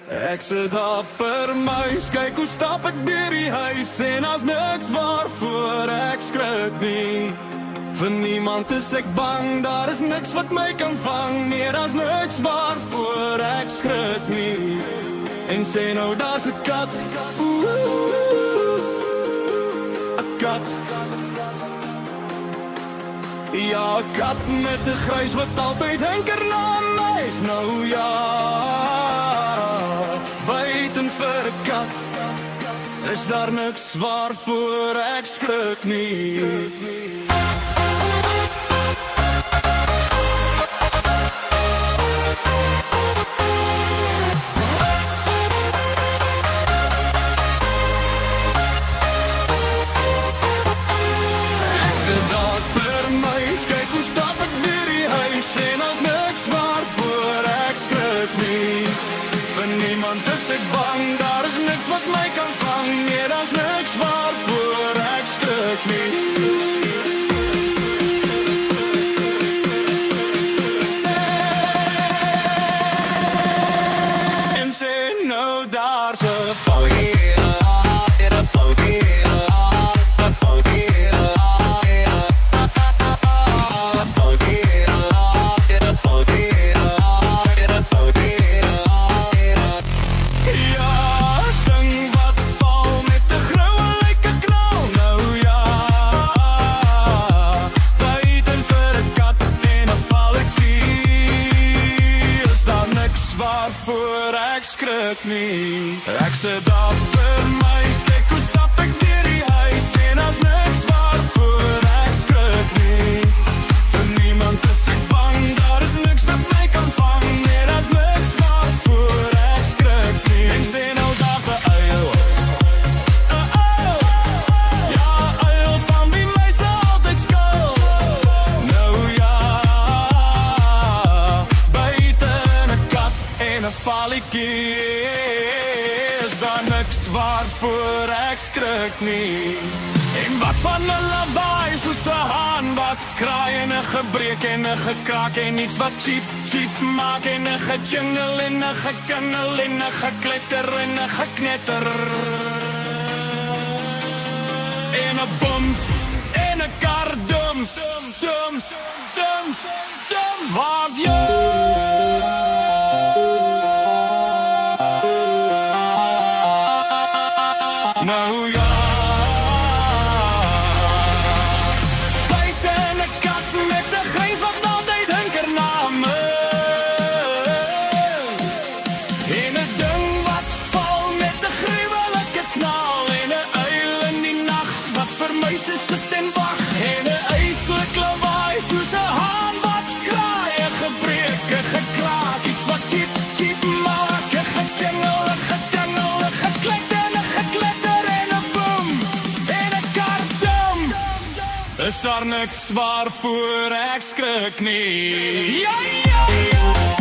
Ek sit dapper muis, kyk hoe stap ek deur die huis en as niks waarvoor ek skrik nie. Vir niemand is ek bang, daar is niks wat my kan vang. Nee, daar's niks waarvoor ek skrik nie. En sê nou daar's 'n kat, 'n kat. Ja, 'n kat met 'n grys wat altyd hinker na my is. Nou ja, buiten vir 'n kat is daar niks waarvoor ek skrik nie. Is ek bang, daar is niks wat my kan vang. Nee, daar's niks waarvoor ek skrik nie. En sê nou daar's 'n foutjie. Waarvoor ek skrik nie. Ek sit dapper muis, kyk hoe stap ek deur die huis en as niks waarvoor ek skrik nie. Vir niemand is ek bang, daar is niks wat my kan vang. Nee, daar's niks waarvoor ek skrik nie. En sê nou daar's 'n uil, 'n uil. Ja, 'n uil van wie mense altyd skuil. Nou ja, buite 'n kat en 'n valletjie is daar niks waarvoor ek skrik nie. En wat van 'n lawaai soos 'n haan wat kraai en 'n gebreek en 'n gekraak en iets wat cheep, cheep maak en 'n gejingle en 'n gekingel en 'n gekletter en 'n geknetter en 'n bums en 'n kar dums, dums, dums, dums. Waar's jy? Nou ja, buite 'n kat met 'n grys wat altyd hinker na my. En 'n ding wat val met 'n gruwelike knal en 'n uil in die nag wat vir muise sit en wag. En 'n yslik lawaai soos 'n haan wat kraai, 'n gebreek, 'n gekraak, iets wat cheep, cheep maak, 'n gejingle, 'n gedingel, 'n gekletter. Is daar niks waarvoor ek skrik nie. Ja, ja, ja.